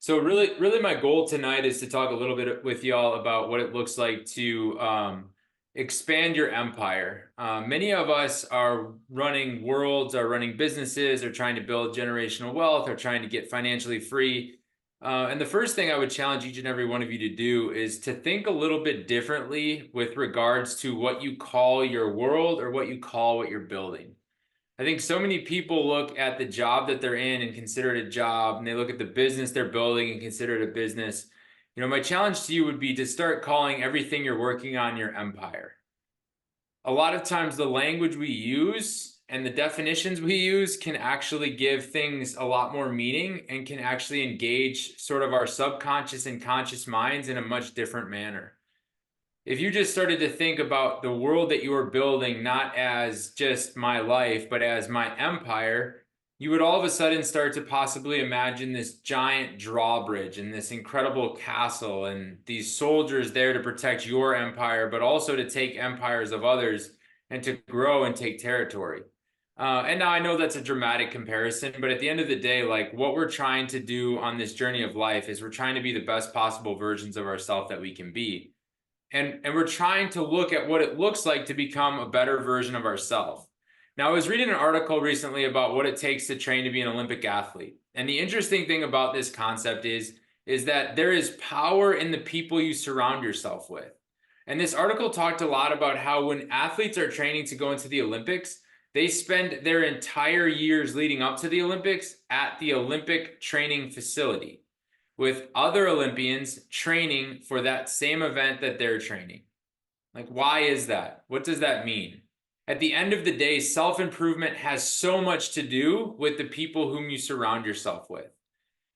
So really my goal tonight is to talk a little bit with y'all about what it looks like to expand your empire. Many of us are running worlds, are running businesses, are trying to build generational wealth, are trying to get financially free. And the first thing I would challenge each and every one of you to do is to think a little bit differently with regards to what you call your world or what you call what you're building. I think so many people look at the job that they're in and consider it a job, and they look at the business they're building and consider it a business. My challenge to you would be to start calling everything you're working on your empire. A lot of times, the language we use and the definitions we use can actually give things a lot more meaning and can actually engage sort of our subconscious and conscious minds in a much different manner. If you just started to think about the world that you are building, not as just my life, but as my empire, you would all of a sudden start to possibly imagine this giant drawbridge and this incredible castle and these soldiers there to protect your empire, but also to take empires of others and to grow and take territory. And now I know that's a dramatic comparison, but at the end of the day, like what we're trying to do on this journey of life is we're trying to be the best possible versions of ourselves that we can be. And we're trying to look at what it looks like to become a better version of ourselves. Now, I was reading an article recently about what it takes to train to be an Olympic athlete. And the interesting thing about this concept is that there is power in the people you surround yourself with. And this article talked a lot about how when athletes are training to go into the Olympics, they spend their entire years leading up to the Olympics at the Olympic training facility with other Olympians training for that same event that they're training. Like, why is that? What does that mean? At the end of the day, self-improvement has so much to do with the people whom you surround yourself with.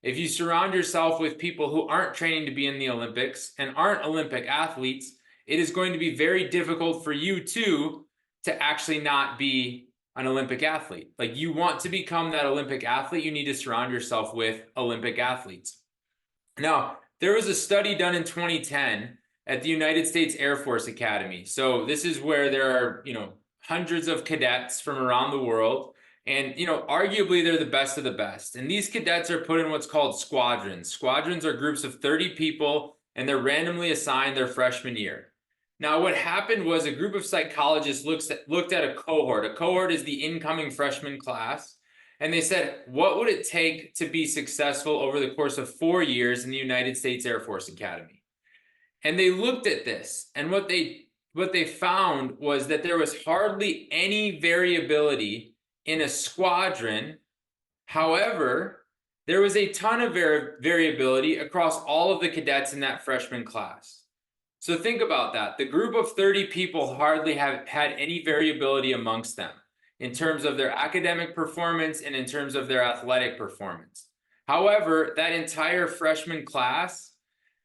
If you surround yourself with people who aren't training to be in the Olympics and aren't Olympic athletes, it is going to be very difficult for you too to actually not be an Olympic athlete. Like, you want to become that Olympic athlete, you need to surround yourself with Olympic athletes. Now, there was a study done in 2010 at the United States Air Force Academy. So this is where there are, hundreds of cadets from around the world. And, arguably they're the best of the best. And these cadets are put in what's called squadrons. Squadrons are groups of 30 people, and they're randomly assigned their freshman year. Now, what happened was a group of psychologists looked at a cohort. A cohort is the incoming freshman class. And they said, what would it take to be successful over the course of 4 years in the United States Air Force Academy? And they looked at this, and what they found was that there was hardly any variability in a squadron. However, there was a ton of variability across all of the cadets in that freshman class. So think about that. The group of 30 people hardly had any variability amongst them in terms of their academic performance and in terms of their athletic performance. However, that entire freshman class,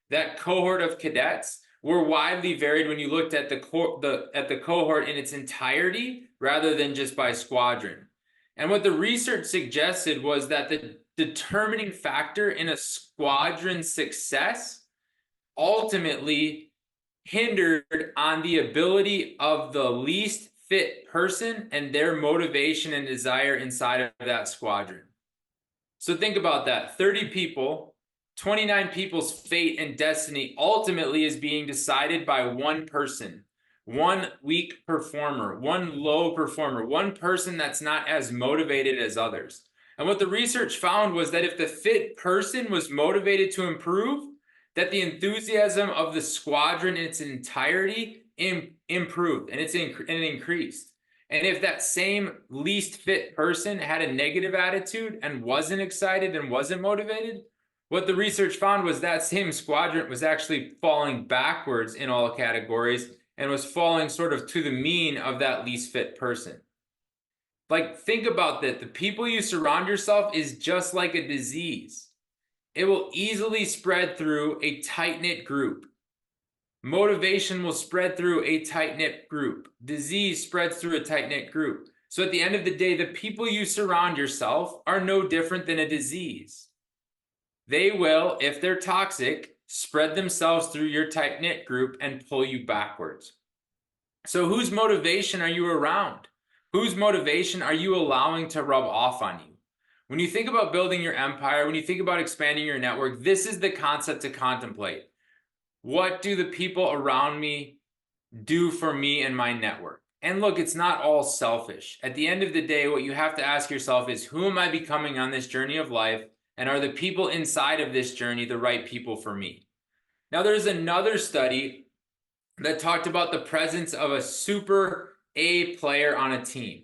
that cohort of cadets, were widely varied when you looked at the cohort in its entirety rather than just by squadron. And what the research suggested was that the determining factor in a squadron success ultimately hindered on the ability of the least fit person and their motivation and desire inside of that squadron. So think about that. 30 people, 29 people's fate and destiny ultimately is being decided by one person, one weak performer, one low performer, one person that's not as motivated as others. And what the research found was that if the fit person was motivated to improve, that the enthusiasm of the squadron in its entirety improved and it increased. And if that same least fit person had a negative attitude and wasn't excited and wasn't motivated, what the research found was that same squadron was actually falling backwards in all categories and was falling sort of to the mean of that least fit person. Like, think about that. The people you surround yourself is just like a disease. It will easily spread through a tight-knit group. Motivation will spread through a tight-knit group. Disease spreads through a tight-knit group. So at the end of the day, the people you surround yourself are no different than a disease. They will, if they're toxic, spread themselves through your tight-knit group and pull you backwards. So whose motivation are you around? Whose motivation are you allowing to rub off on you? When you think about building your empire, when you think about expanding your network, this is the concept to contemplate. What do the people around me do for me and my network? And look, it's not all selfish. At the end of the day, what you have to ask yourself is, who am I becoming on this journey of life? And are the people inside of this journey the right people for me? Now, there's another study that talked about the presence of a super A player on a team.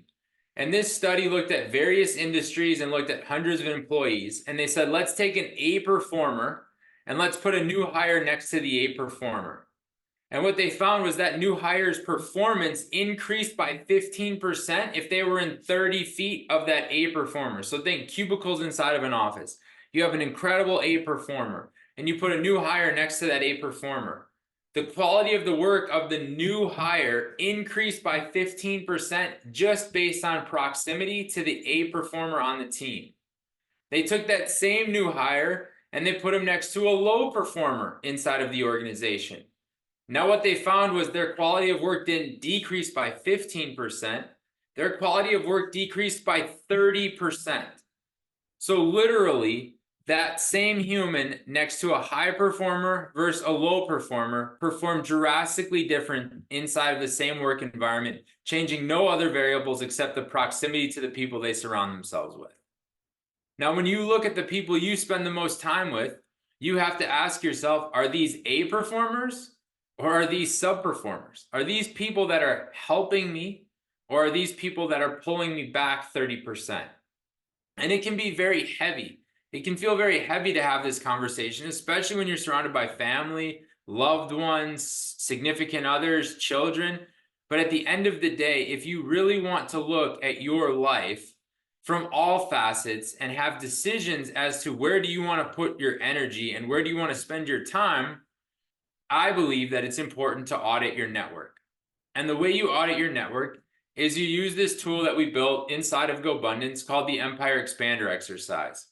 And this study looked at various industries and looked at hundreds of employees. And they said, let's take an A performer and let's put a new hire next to the A performer. And what they found was that new hire's performance increased by 15% if they were in 30 feet of that A performer. So think cubicles inside of an office. You have an incredible A performer and you put a new hire next to that A performer. The quality of the work of the new hire increased by 15% just based on proximity to the A performer on the team. They took that same new hire and they put him next to a low performer inside of the organization. Now what they found was their quality of work didn't decrease by 15%. Their quality of work decreased by 30%. So literally, that same human next to a high performer versus a low performer performed drastically different inside of the same work environment, changing no other variables except the proximity to the people they surround themselves with. Now, when you look at the people you spend the most time with, you have to ask yourself, are these A performers or are these sub performers? Are these people that are helping me or are these people that are pulling me back 30%? And it can be very heavy. It can feel very heavy to have this conversation, especially when you're surrounded by family, loved ones, significant others, children. But at the end of the day, if you really want to look at your life from all facets and have decisions as to where do you want to put your energy and where do you want to spend your time, I believe that it's important to audit your network. And the way you audit your network is you use this tool that we built inside of GoBundance called the Empire Expander exercise.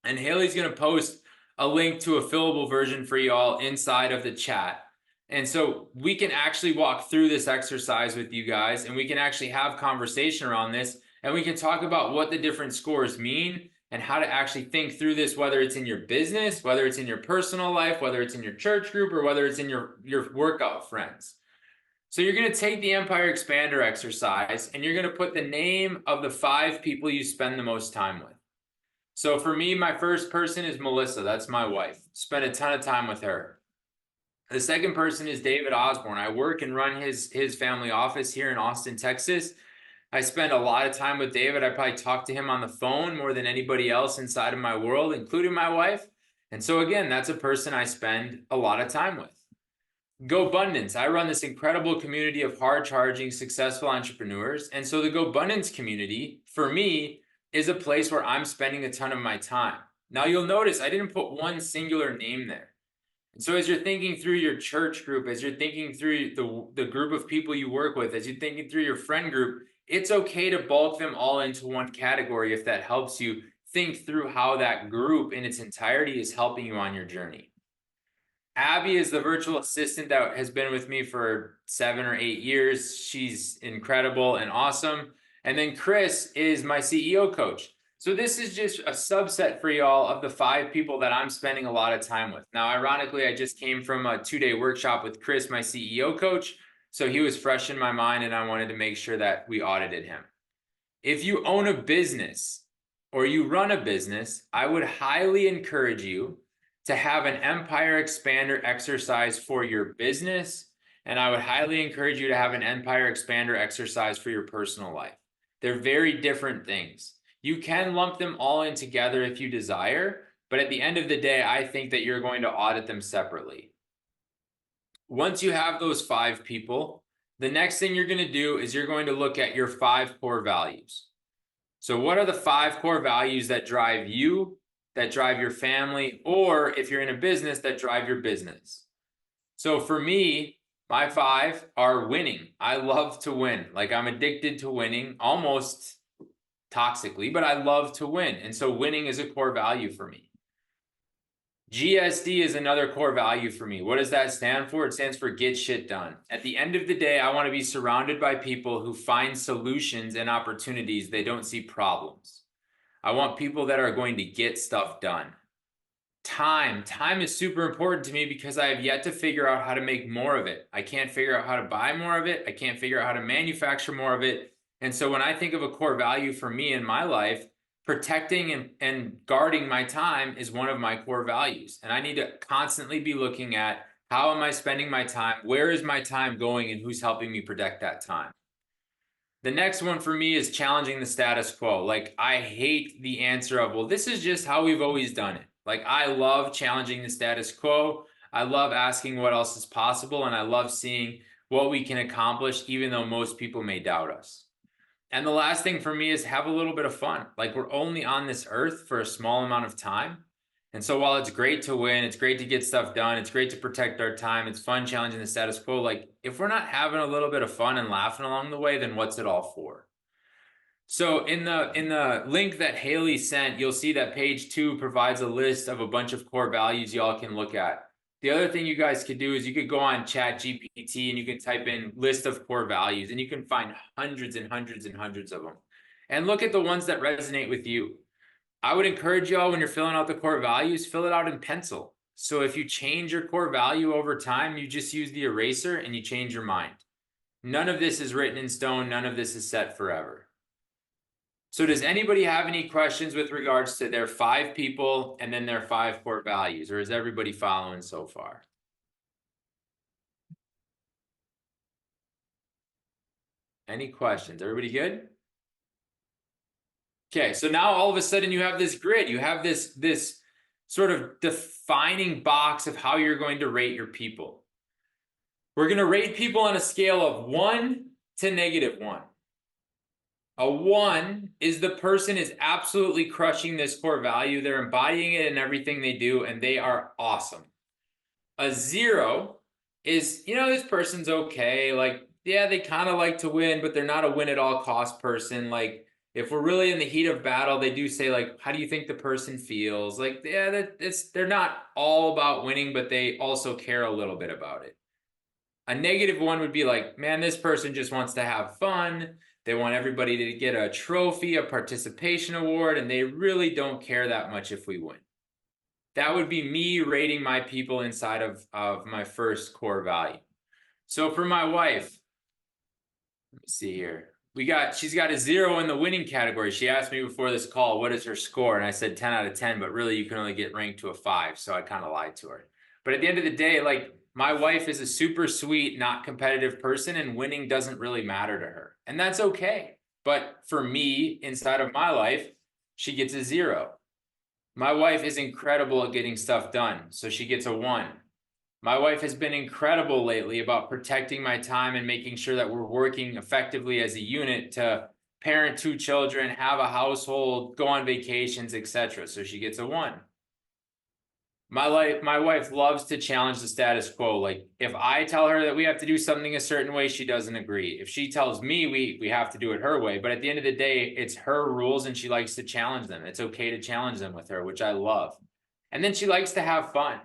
And Haley's going to post a link to a fillable version for you all inside of the chat. And so we can actually walk through this exercise with you guys and we can actually have conversation around this and we can talk about what the different scores mean and how to actually think through this, whether it's in your business, whether it's in your personal life, whether it's in your church group, or whether it's in your workout friends. So you're going to take the Empire Expander exercise and you're going to put the name of the 5 people you spend the most time with. So for me, my first person is Melissa. That's my wife. Spend a ton of time with her. The second person is David Osborne. I work and run his family office here in Austin, Texas. I spend a lot of time with David. I probably talk to him on the phone more than anybody else inside of my world, including my wife. And so again, that's a person I spend a lot of time with. GoBundance. I run this incredible community of hard-charging, successful entrepreneurs. And so the GoBundance community, for me, is a place where I'm spending a ton of my time. Now you'll notice I didn't put one singular name there. And so as you're thinking through your church group, as you're thinking through the group of people you work with, as you're thinking through your friend group, it's okay to bulk them all into one category if that helps you think through how that group in its entirety is helping you on your journey. Abby is the virtual assistant that has been with me for 7 or 8 years. She's incredible and awesome. And then Chris is my CEO coach. So this is just a subset for y'all of the 5 people that I'm spending a lot of time with. Now, ironically, I just came from a 2-day workshop with Chris, my CEO coach. So he was fresh in my mind and I wanted to make sure that we audited him. If you own a business or you run a business, I would highly encourage you to have an Empire Expander exercise for your business. And I would highly encourage you to have an Empire Expander exercise for your personal life. They're very different things. You can lump them all in together if you desire, but at the end of the day, I think that you're going to audit them separately. Once you have those 5 people, the next thing you're going to do is you're going to look at your 5 core values. So what are the 5 core values that drive you, that drive your family, or if you're in a business, that drive your business? So for me, my 5 are winning. I love to win. Like I'm addicted to winning, almost toxically, but I love to win. And so winning is a core value for me. GSD is another core value for me. What does that stand for? It stands for get shit done. At the end of the day, I want to be surrounded by people who find solutions and opportunities. They don't see problems. I want people that are going to get stuff done. Time is super important to me because I have yet to figure out how to make more of it. I can't figure out how to buy more of it. I can't figure out how to manufacture more of it. And so when I think of a core value for me in my life, protecting and guarding my time is one of my core values. And I need to constantly be looking at how am I spending my time? Where is my time going? And who's helping me protect that time? The next one for me is challenging the status quo. Like, I hate the answer of, well, this is just how we've always done it. Like, I love challenging the status quo. I love asking what else is possible, and I love seeing what we can accomplish, even though most people may doubt us. And the last thing for me is have a little bit of fun. Like, we're only on this earth for a small amount of time. And so while it's great to win, it's great to get stuff done, it's great to protect our time, it's fun challenging the status quo. Like, if we're not having a little bit of fun and laughing along the way, then what's it all for? So in the link that Haley sent, you'll see that page 2 provides a list of a bunch of core values y'all can look at. The other thing you guys could do is you could go on Chat GPT and you can type in list of core values and you can find hundreds and hundreds and hundreds of them. And look at the ones that resonate with you. I would encourage y'all when you're filling out the core values, fill it out in pencil. So if you change your core value over time, you just use the eraser and you change your mind. None of this is written in stone. None of this is set forever. So does anybody have any questions with regards to their 5 people and then their 5 core values, or is everybody following so far? Any questions? Everybody good? Okay, so now all of a sudden you have this grid. You have this sort of defining box of how you're going to rate your people. We're going to rate people on a scale of 1 to -1. A 1 is the person is absolutely crushing this core value. They're embodying it in everything they do, and they are awesome. A 0 is, this person's okay. Like, yeah, they kind of like to win, but they're not a win at all cost person. Like, if we're really in the heat of battle, they do say, like, how do you think the person feels? Like, yeah, they're not all about winning, but they also care a little bit about it. A -1 would be like, man, this person just wants to have fun. They want everybody to get a trophy, a participation award, and they really don't care that much if we win. That would be me rating my people inside of my first core value. So for my wife, let me see here. She's got a 0 in the winning category. She asked me before this call, what is her score? And I said 10 out of 10, but really you can only get ranked to a 5. So I kind of lied to her. But at the end of the day, like, my wife is a super sweet, not competitive person, and winning doesn't really matter to her. And that's okay. But for me, inside of my life, she gets a 0. My wife is incredible at getting stuff done, so she gets a 1. My wife has been incredible lately about protecting my time and making sure that we're working effectively as a unit to parent 2 children, have a household, go on vacations, etc. So she gets a 1. My wife loves to challenge the status quo. Like, if I tell her that we have to do something a certain way, she doesn't agree. If she tells me we have to do it her way, but at the end of the day, it's her rules and she likes to challenge them. It's okay to challenge them with her, which I love. And then she likes to have fun.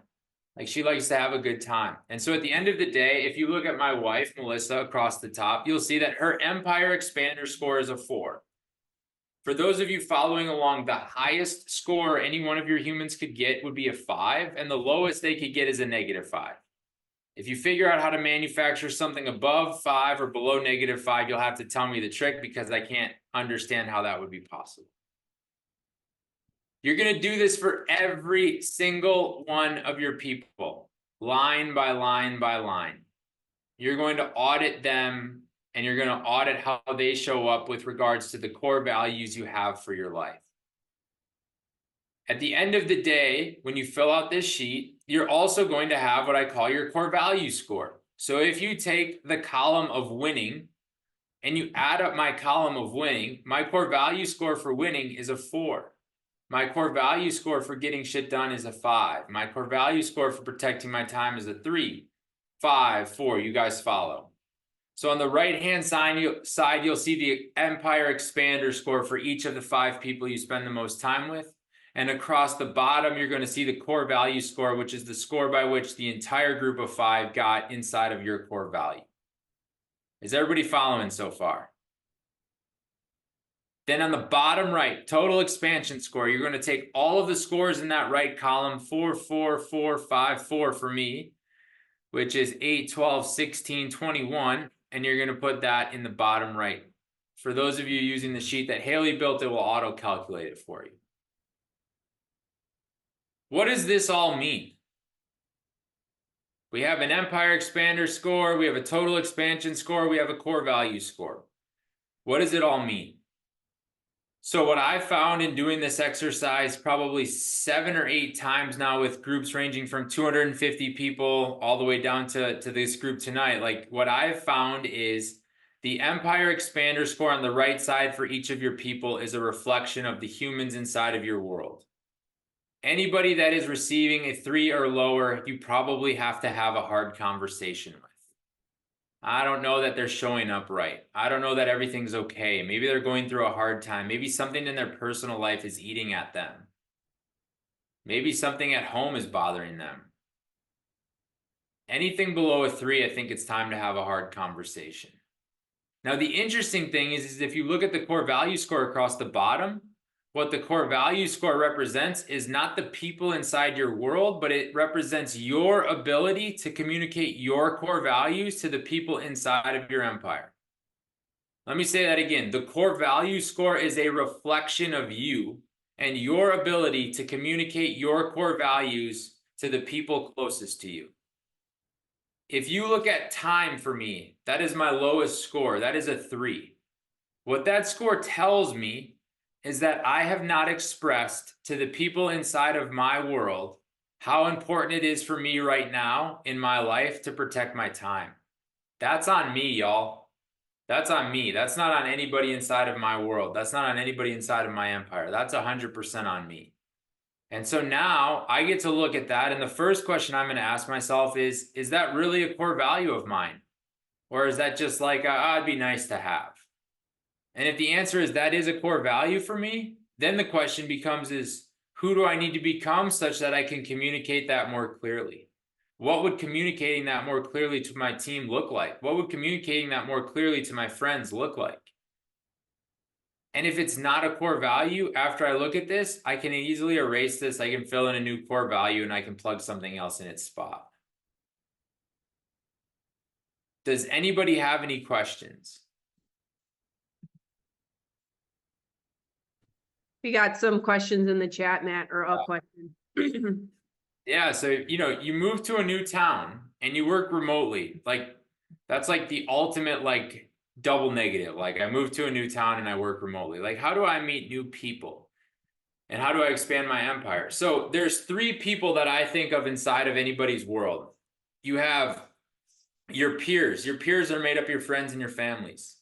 Like, she likes to have a good time. And so at the end of the day, if you look at my wife, Melissa, across the top, you'll see that her Empire Expander score is a 4. For those of you following along, the highest score any one of your humans could get would be a 5, and the lowest they could get is a -5. If you figure out how to manufacture something above 5 or below -5, you'll have to tell me the trick, because I can't understand how that would be possible. You're going to do this for every single one of your people, line by line by line. You're going to audit them, and you're going to audit how they show up with regards to the core values you have for your life. At the end of the day, when you fill out this sheet, you're also going to have what I call your core value score. So if you take the column of winning and you add up my column of winning, my core value score for winning is a 4. My core value score for getting shit done is a 5. My core value score for protecting my time is a 3, 5, 4. You guys follow. So on the right-hand side, you'll see the Empire Expander score for each of the 5 people you spend the most time with. And across the bottom, you're going to see the core value score, which is the score by which the entire group of 5 got inside of your core value. Is everybody following so far? Then on the bottom right, total expansion score, you're going to take all of the scores in that right column, 4, 4, 4, 5, 4 for me, which is 8, 12, 16, 21, and you're going to put that in the bottom right. For those of you using the sheet that Haley built, it will auto-calculate it for you. What does this all mean? We have an Empire Expander score, we have a total expansion score, we have a core value score. What does it all mean? So what I found in doing this exercise probably 7 or 8 times now with groups ranging from 250 people all the way down to this group tonight, like what I've found is the Empire Expander score on the right side for each of your people is a reflection of the humans inside of your world. Anybody that is receiving a 3 or lower, you probably have to have a hard conversation with. I don't know that they're showing up right. I don't know that everything's okay. Maybe they're going through a hard time. Maybe something in their personal life is eating at them. Maybe something at home is bothering them. Anything below a 3, I think it's time to have a hard conversation. Now, the interesting thing is if you look at the core value score across the bottom, what the core value score represents is not the people inside your world, but it represents your ability to communicate your core values to the people inside of your empire. Let me say that again. The core value score is a reflection of you and your ability to communicate your core values to the people closest to you. If you look at time for me, that is my lowest score. That is a 3. What that score tells me is that I have not expressed to the people inside of my world how important it is for me right now in my life to protect my time. That's on me, y'all. That's on me. That's not on anybody inside of my world. That's not on anybody inside of my empire. That's 100% on me. And so now I get to look at that. And the first question I'm going to ask myself is that really a core value of mine? Or is that just like, it'd be nice to have? And if the answer is that is a core value for me, then the question becomes is who do I need to become such that I can communicate that more clearly? What would communicating that more clearly to my team look like? What would communicating that more clearly to my friends look like? And if it's not a core value, after I look at this, I can easily erase this. I can fill in a new core value and I can plug something else in its spot. Does anybody have any questions? We got some questions in the chat, Matt, or a question. Yeah, so you move to a new town and you work remotely. Like that's like the ultimate like double negative. Like I moved to a new town and I work remotely. Like how do I meet new people? And how do I expand my empire? So there's 3 people that I think of inside of anybody's world. You have your peers. Your peers are made up of your friends and your families.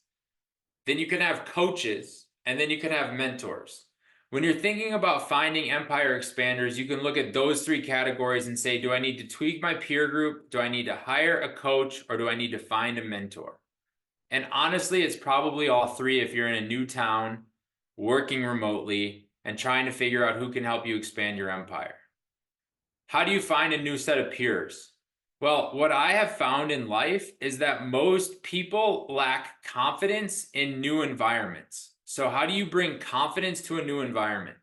Then you can have coaches, and then you can have mentors. When you're thinking about finding empire expanders, you can look at those 3 categories and say, do I need to tweak my peer group? Do I need to hire a coach? Or do I need to find a mentor? And honestly, it's probably all 3 if you're in a new town, working remotely, and trying to figure out who can help you expand your empire. How do you find a new set of peers? Well, what I have found in life is that most people lack confidence in new environments. So how do you bring confidence to a new environment?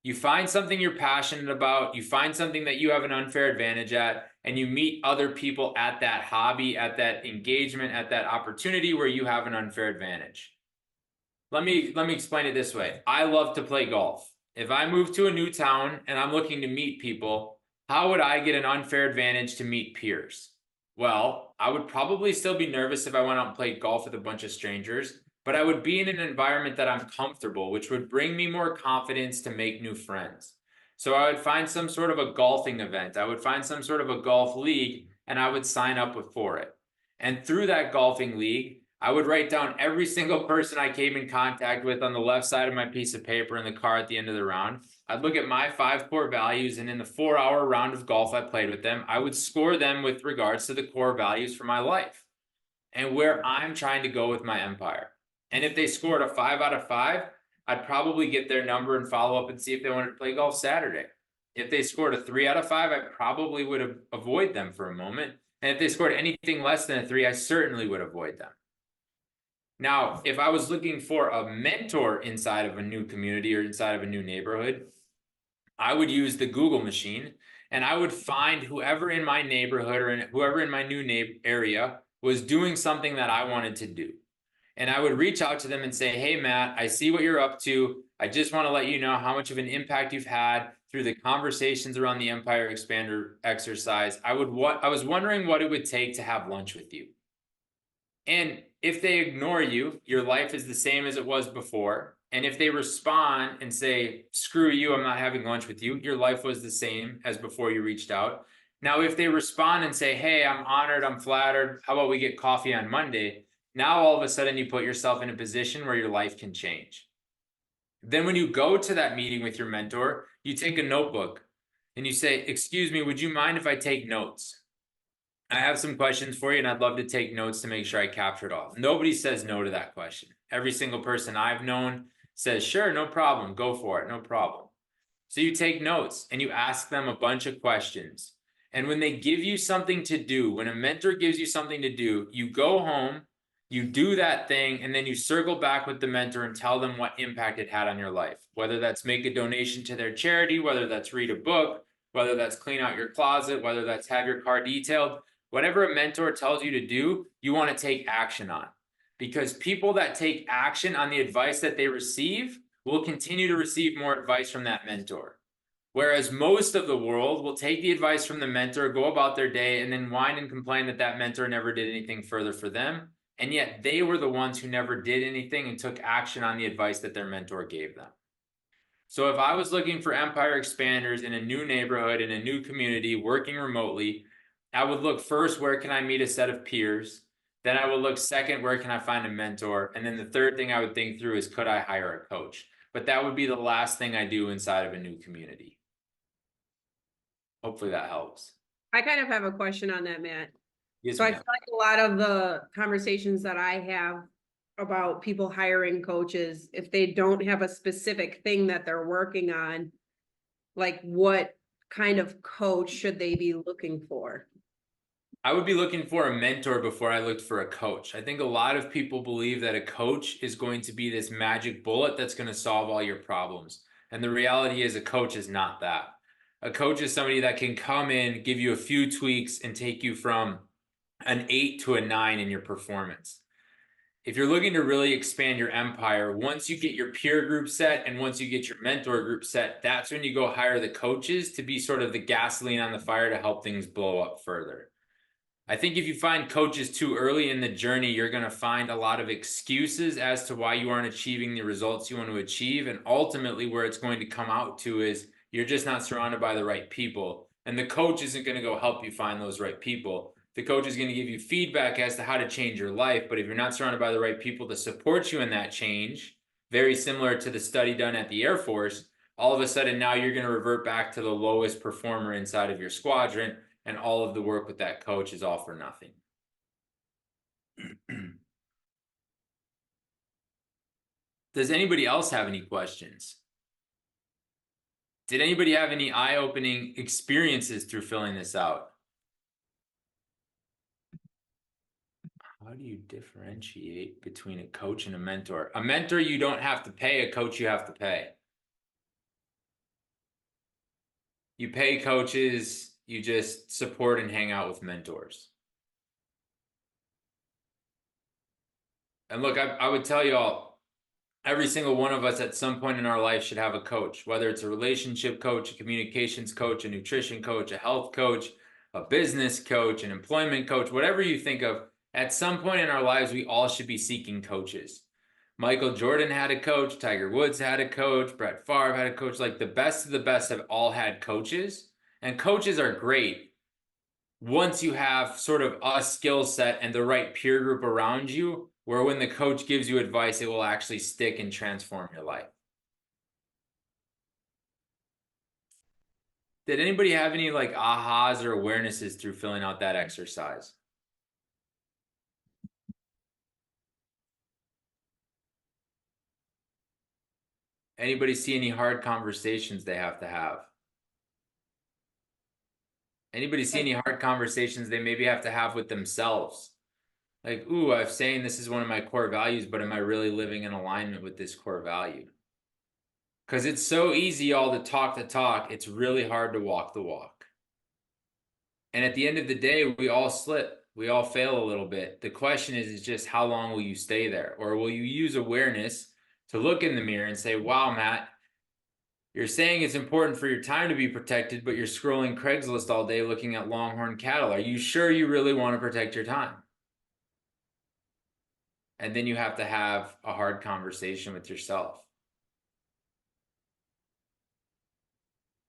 You find something you're passionate about, you find something that you have an unfair advantage at, and you meet other people at that hobby, at that engagement, at that opportunity where you have an unfair advantage. Let me explain it this way. I love to play golf. If I move to a new town and I'm looking to meet people, how would I get an unfair advantage to meet peers? Well, I would probably still be nervous if I went out and played golf with a bunch of strangers, but I would be in an environment that I'm comfortable, which would bring me more confidence to make new friends. So I would find some sort of a golfing event. I would find some sort of a golf league and I would sign up for it. And through that golfing league, I would write down every single person I came in contact with on the left side of my piece of paper in the car at the end of the round. I'd look at my 5 core values, and in the 4-hour round of golf I played with them, I would score them with regards to the core values for my life and where I'm trying to go with my empire. And if they scored a 5 out of 5, I'd probably get their number and follow up and see if they wanted to play golf Saturday. If they scored a 3 out of 5, I probably would avoid them for a moment. And if they scored anything less than a 3, I certainly would avoid them. Now, if I was looking for a mentor inside of a new community or inside of a new neighborhood, I would use the Google machine and I would find whoever in my neighborhood or whoever in my new area was doing something that I wanted to do. And I would reach out to them and say, hey, Matt, I see what you're up to. I just want to let you know how much of an impact you've had through the conversations around the Empire Expander exercise. I was wondering what it would take to have lunch with you. And if they ignore you, your life is the same as it was before. And if they respond and say, screw you, I'm not having lunch with you, your life was the same as before you reached out. Now, if they respond and say, hey, I'm honored, I'm flattered, how about we get coffee on Monday? Now, all of a sudden, you put yourself in a position where your life can change. Then, when you go to that meeting with your mentor, you take a notebook and you say, excuse me, would you mind if I take notes? I have some questions for you, and I'd love to take notes to make sure I capture it all. Nobody says no to that question. Every single person I've known says, sure, no problem, go for it, no problem. So you take notes and you ask them a bunch of questions. And when they give you something to do, when a mentor gives you something to do, you go home, you do that thing, and then you circle back with the mentor and tell them what impact it had on your life. Whether that's make a donation to their charity, whether that's read a book, whether that's clean out your closet, whether that's have your car detailed, whatever a mentor tells you to do, you want to take action on. Because people that take action on the advice that they receive will continue to receive more advice from that mentor. Whereas most of the world will take the advice from the mentor, go about their day, and then whine and complain that that mentor never did anything further for them. And yet they were the ones who never did anything and took action on the advice that their mentor gave them. So if I was looking for empire expanders in a new neighborhood, in a new community, working remotely, I would look first, where can I meet a set of peers? Then I would look second, where can I find a mentor? And then the third thing I would think through is, could I hire a coach? But that would be the last thing I do inside of a new community. Hopefully that helps. I kind of have a question on that, Matt. Yes, So I feel ma'am. like a lot of the conversations that I have about people hiring coaches, if they don't have a specific thing that they're working on, like what kind of coach should they be looking for? I would be looking for a mentor before I looked for a coach. I think a lot of people believe that a coach is going to be this magic bullet that's going to solve all your problems. And the reality is, a coach is not that. A coach is somebody that can come in, give you a few tweaks, and take you from an 8 to a 9 in your performance. If you're looking to really expand your empire, once you get your peer group set and once you get your mentor group set, that's when you go hire the coaches to be sort of the gasoline on the fire to help things blow up further. I think if you find coaches too early in the journey, you're going to find a lot of excuses as to why you aren't achieving the results you want to achieve. And ultimately, where it's going to come out to is you're just not surrounded by the right people. And the coach isn't going to go help you find those right people. The coach is going to give you feedback as to how to change your life. But if you're not surrounded by the right people to support you in that change, very similar to the study done at the Air Force, all of a sudden now you're going to revert back to the lowest performer inside of your squadron, and all of the work with that coach is all for nothing. Does anybody else have any questions? Did anybody have any eye-opening experiences through filling this out? How do you differentiate between a coach and a mentor? A mentor you don't have to pay, a coach you have to pay. You pay coaches, you just support and hang out with mentors. And look, I would tell you all, every single one of us at some point in our life should have a coach, whether it's a relationship coach, a communications coach, a nutrition coach, a health coach, a business coach, an employment coach, whatever you think of. At some point in our lives, we all should be seeking coaches. Michael Jordan had a coach, Tiger Woods had a coach, Brett Favre had a coach. Like, the best of the best have all had coaches, and coaches are great once you have sort of a skill set and the right peer group around you, where when the coach gives you advice, it will actually stick and transform your life. Did anybody have any like ahas or awarenesses through filling out that exercise? Anybody see any hard conversations they have to have? Anybody see any hard conversations they maybe have to have with themselves? Like, ooh, I'm saying this is one of my core values, but am I really living in alignment with this core value? Because it's so easy all to talk the talk. It's really hard to walk the walk. And at the end of the day, we all slip. We all fail a little bit. The question is just how long will you stay there? Or will you use awareness to look in the mirror and say, wow, Matt, you're saying it's important for your time to be protected, but you're scrolling Craigslist all day looking at longhorn cattle. Are you sure you really want to protect your time? And then you have to have a hard conversation with yourself.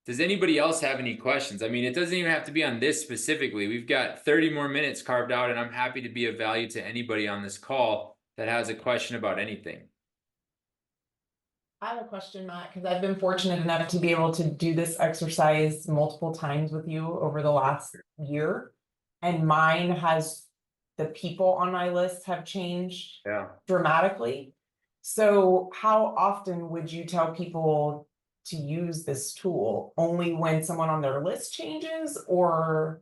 Does anybody else have any questions? I mean, it doesn't even have to be on this specifically. We've got 30 more minutes carved out, and I'm happy to be of value to anybody on this call that has a question about anything. I have a question, Matt, because I've been fortunate enough to be able to do this exercise multiple times with you over the last year. And mine has, the people on my list have changed dramatically. So how often would you tell people to use this tool? Only when someone on their list changes, or?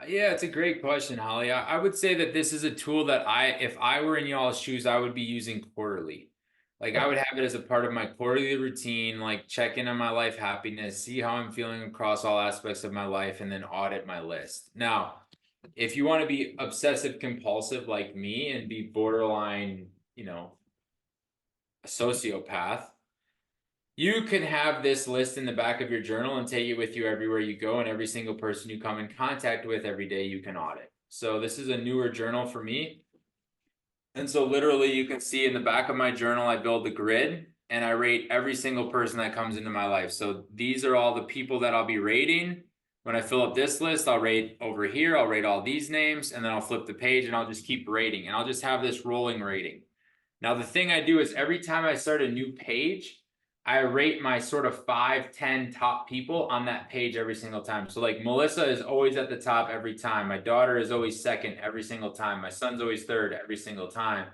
Yeah, it's a great question, Holly. I would say that this is a tool that if I were in y'all's shoes, I would be using quarterly. Like I would have it as a part of my quarterly routine, like check in on my life happiness, see how I'm feeling across all aspects of my life, and then audit my list. Now, if you want to be obsessive compulsive like me and be borderline, a sociopath, you can have this list in the back of your journal and take it with you everywhere you go, and every single person you come in contact with every day you can audit. So this is a newer journal for me. And so literally you can see in the back of my journal, I build the grid and I rate every single person that comes into my life. So these are all the people that I'll be rating. When I fill up this list, I'll rate over here, I'll rate all these names, and then I'll flip the page and I'll just keep rating, and I'll just have this rolling rating. Now, the thing I do is every time I start a new page, I rate my sort of 5, 10 top people on that page every single time. So like Melissa is always at the top every time. My daughter is always second every single time. My son's always third every single time,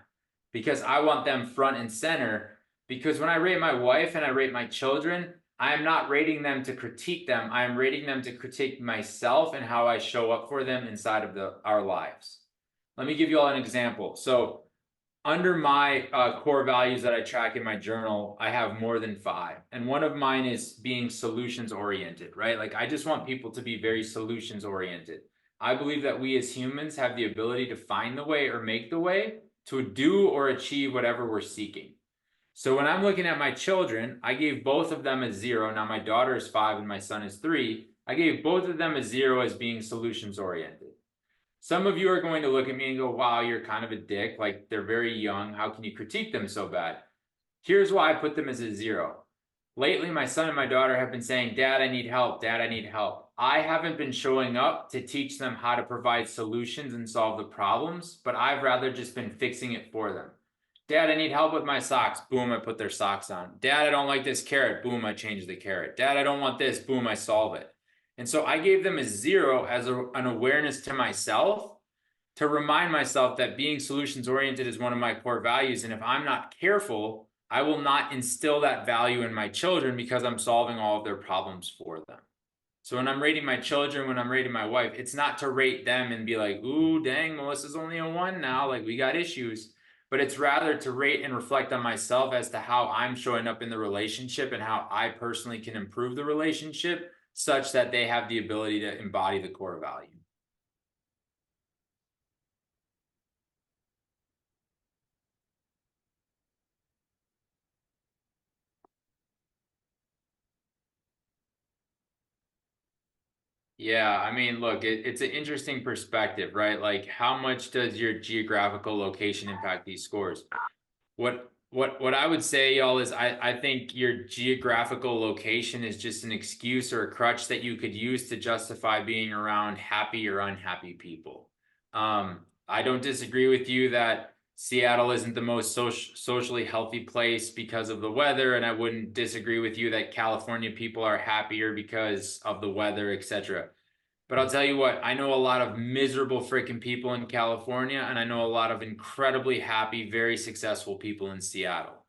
because I want them front and center. Because when I rate my wife and I rate my children, I am not rating them to critique them. I am rating them to critique myself and how I show up for them inside of our lives. Let me give you all an example. So under my core values that I track in my journal, I have more than 5. And one of mine is being solutions oriented, right? Like I just want people to be very solutions oriented. I believe that we as humans have the ability to find the way or make the way to do or achieve whatever we're seeking. So when I'm looking at my children, I gave both of them a 0. Now my daughter is 5 and my son is 3. I gave both of them a 0 as being solutions oriented. Some of you are going to look at me and go, wow, you're kind of a dick. Like they're very young. How can you critique them so bad? Here's why I put them as a 0. Lately, my son and my daughter have been saying, Dad, I need help. Dad, I need help. I haven't been showing up to teach them how to provide solutions and solve the problems, but I've rather just been fixing it for them. Dad, I need help with my socks. Boom, I put their socks on. Dad, I don't like this carrot. Boom, I change the carrot. Dad, I don't want this. Boom, I solve it. And so I gave them a 0 as an awareness to myself, to remind myself that being solutions oriented is one of my core values. And if I'm not careful, I will not instill that value in my children because I'm solving all of their problems for them. So when I'm rating my children, when I'm rating my wife, it's not to rate them and be like, ooh, dang, Melissa's only a 1 now. Like we got issues. But it's rather to rate and reflect on myself as to how I'm showing up in the relationship and how I personally can improve the relationship such that they have the ability to embody the core value. Yeah, I mean, look, it's an interesting perspective, right? Like, how much does your geographical location impact these scores? What I would say, y'all, is I think your geographical location is just an excuse or a crutch that you could use to justify being around happy or unhappy people. I don't disagree with you that Seattle isn't the most socially healthy place because of the weather, and I wouldn't disagree with you that California people are happier because of the weather, etc. But I'll tell you what, I know a lot of miserable freaking people in California, and I know a lot of incredibly happy, very successful people in Seattle.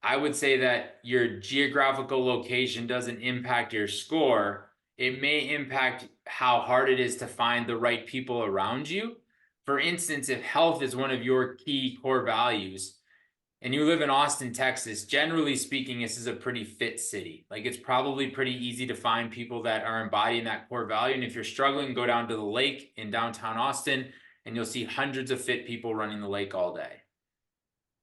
I would say that your geographical location doesn't impact your score. It may impact how hard it is to find the right people around you. For instance, if health is one of your key core values and you live in Austin, Texas, generally speaking, this is a pretty fit city. Like it's probably pretty easy to find people that are embodying that core value. And if you're struggling, go down to the lake in downtown Austin and you'll see hundreds of fit people running the lake all day.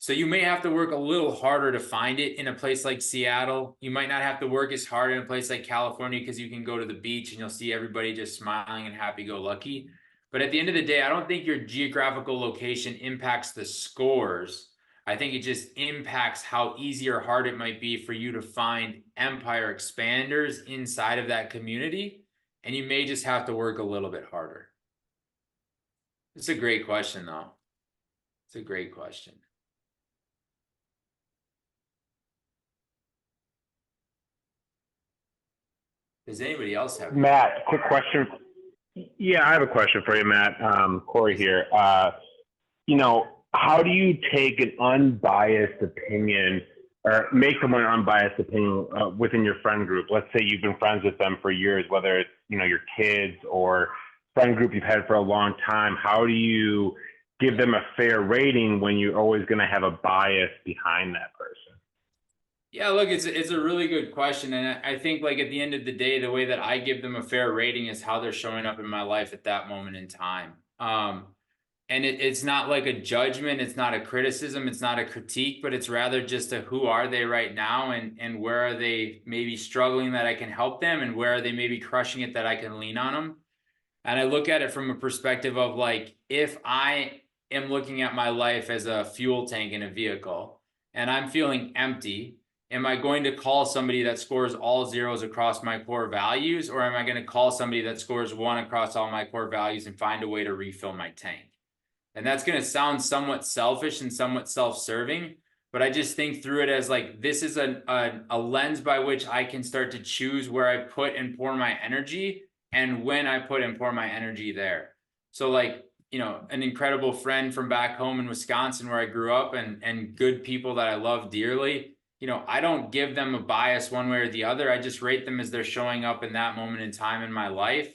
So you may have to work a little harder to find it in a place like Seattle. You might not have to work as hard in a place like California because you can go to the beach and you'll see everybody just smiling and happy-go-lucky. But at the end of the day, I don't think your geographical location impacts the scores. I think it just impacts how easy or hard it might be for you to find empire expanders inside of that community. And you may just have to work a little bit harder. It's a great question, though. It's a great question. Does anybody else have? Matt, quick question. Yeah, I have a question for you, Matt. Corey here. How do you take an unbiased opinion or make someone an unbiased opinion within your friend group? Let's say you've been friends with them for years, whether it's, your kids or friend group you've had for a long time. How do you give them a fair rating when you're always going to have a bias behind that person? Yeah, look, it's a really good question. And I think like at the end of the day, the way that I give them a fair rating is how they're showing up in my life at that moment in time. And it's not like a judgment, it's not a criticism, it's not a critique, but it's rather just a who are they right now and where are they maybe struggling that I can help them and where are they maybe crushing it that I can lean on them. And I look at it from a perspective of like, if I am looking at my life as a fuel tank in a vehicle and I'm feeling empty, am I going to call somebody that scores all zeros across my core values, or am I going to call somebody that scores one across all my core values and find a way to refill my tank? And that's going to sound somewhat selfish and somewhat self-serving, but I just think through it as like, this is a lens by which I can start to choose where I put and pour my energy and when I put and pour my energy there. So like, an incredible friend from back home in Wisconsin where I grew up and good people that I love dearly, I don't give them a bias one way or the other. I just rate them as they're showing up in that moment in time in my life.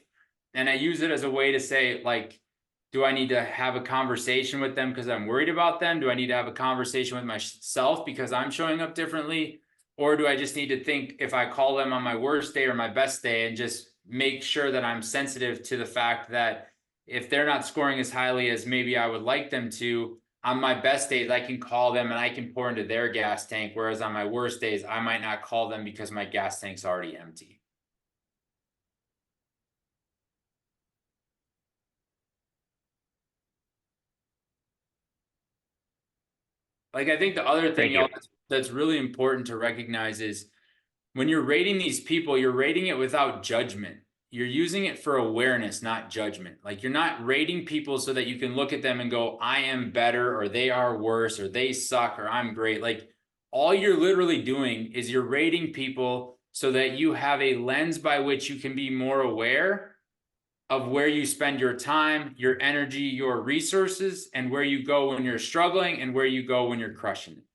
And I use it as a way to say, like, do I need to have a conversation with them because I'm worried about them? Do I need to have a conversation with myself because I'm showing up differently? Or do I just need to think if I call them on my worst day or my best day and just make sure that I'm sensitive to the fact that if they're not scoring as highly as maybe I would like them to, on my best days, I can call them and I can pour into their gas tank. Whereas on my worst days, I might not call them because my gas tank's already empty. Like, I think the other thing that's really important to recognize is when you're rating these people, you're rating it without judgment. You're using it for awareness, not judgment. Like you're not rating people so that you can look at them and go, I am better, or they are worse, or they suck, or I'm great. Like all you're literally doing is you're rating people so that you have a lens by which you can be more aware of where you spend your time, your energy, your resources, and where you go when you're struggling and where you go when you're crushing it.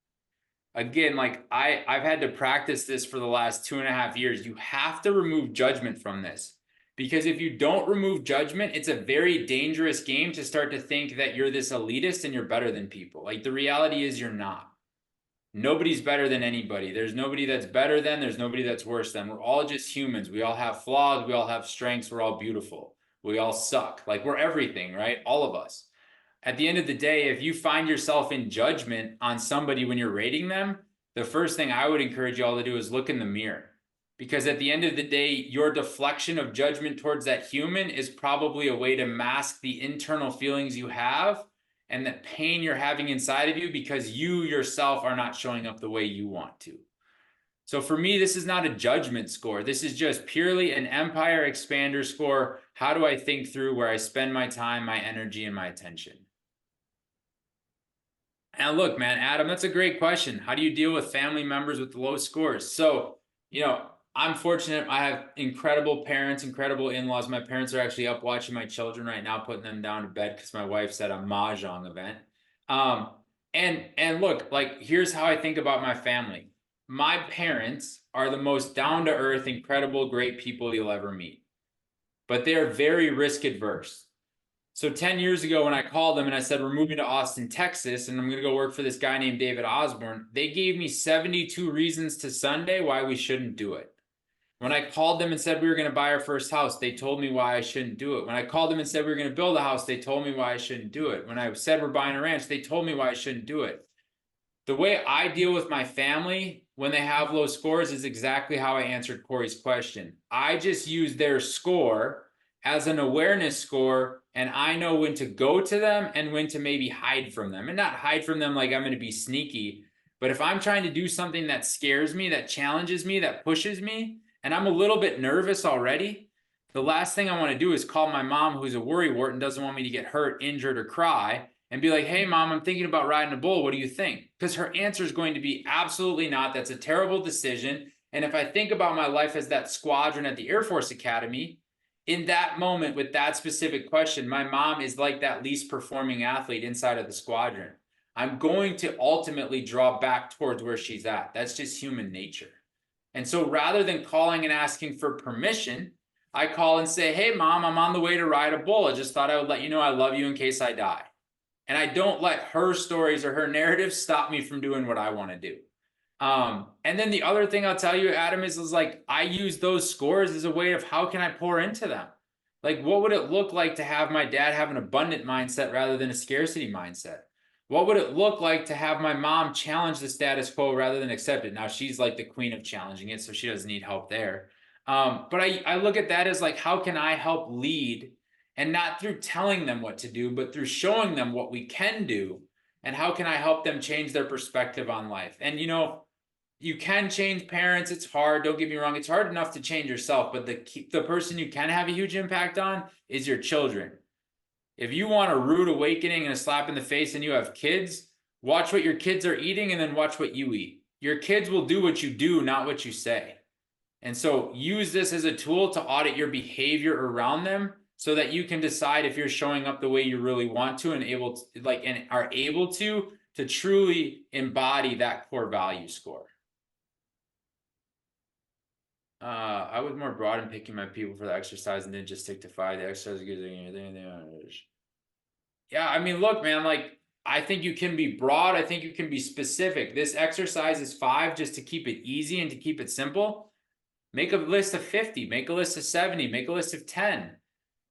Again, like I've had to practice this for the last 2.5 years. You have to remove judgment from this. Because if you don't remove judgment, it's a very dangerous game to start to think that you're this elitist and you're better than people. Like the reality is you're not. Nobody's better than anybody. There's nobody that's better than, there's nobody that's worse than. We're all just humans. We all have flaws. We all have strengths. We're all beautiful. We all suck. Like we're everything, right? All of us. At the end of the day, if you find yourself in judgment on somebody when you're rating them, the first thing I would encourage you all to do is look in the mirror. Because at the end of the day, your deflection of judgment towards that human is probably a way to mask the internal feelings you have and the pain you're having inside of you because you yourself are not showing up the way you want to. So for me, this is not a judgment score. This is just purely an empire expander score. How do I think through where I spend my time, my energy, and my attention? And look, man, Adam, that's a great question. How do you deal with family members with low scores? So, I'm fortunate. I have incredible parents, incredible in-laws. My parents are actually up watching my children right now, putting them down to bed because my wife's at a mahjong event. And look, like, here's how I think about my family. My parents are the most down-to-earth, incredible, great people you'll ever meet. But they're very risk adverse. So 10 years ago, when I called them and I said, we're moving to Austin, Texas, and I'm going to go work for this guy named David Osborne, they gave me 72 reasons to Sunday why we shouldn't do it. When I called them and said we were going to buy our first house, they told me why I shouldn't do it. When I called them and said we were going to build a house, they told me why I shouldn't do it. When I said we're buying a ranch, they told me why I shouldn't do it. The way I deal with my family when they have low scores is exactly how I answered Corey's question. I just use their score as an awareness score, and I know when to go to them and when to maybe hide from them. And not hide from them like I'm going to be sneaky, but if I'm trying to do something that scares me, that challenges me, that pushes me, and I'm a little bit nervous already, the last thing I want to do is call my mom, who's a worrywart and doesn't want me to get hurt, injured, or cry, and be like, hey, mom, I'm thinking about riding a bull. What do you think? Because her answer is going to be absolutely not. That's a terrible decision. And if I think about my life as that squadron at the Air Force Academy, in that moment with that specific question, my mom is like that least performing athlete inside of the squadron. I'm going to ultimately draw back towards where she's at. That's just human nature. And so rather than calling and asking for permission, I call and say, hey, mom, I'm on the way to ride a bull. I just thought I would let you know I love you in case I die. And I don't let her stories or her narrative stop me from doing what I want to do. And then the other thing I'll tell you, Adam, is like, I use those scores as a way of how can I pour into them? Like, what would it look like to have my dad have an abundant mindset rather than a scarcity mindset? What would it look like to have my mom challenge the status quo rather than accept it? Now, she's like the queen of challenging it, so she doesn't need help there. But I look at that as like, how can I help lead? And not through telling them what to do, but through showing them what we can do. And how can I help them change their perspective on life? And, you know, you can change parents. It's hard. Don't get me wrong. It's hard enough to change yourself, but the person you can have a huge impact on is your children. If you want a rude awakening and a slap in the face and you have kids, watch what your kids are eating and then watch what you eat. Your kids will do what you do, not what you say. And so use this as a tool to audit your behavior around them so that you can decide if you're showing up the way you really want to and able to, like, and are able to truly embody that core value score. I was more broad in picking my people for the exercise and didn't just stick to 5. The exercise is good. Yeah, I mean, look, man, like, I think you can be broad. I think you can be specific. This exercise is 5 just to keep it easy and to keep it simple. Make a list of 50, make a list of 70, make a list of 10.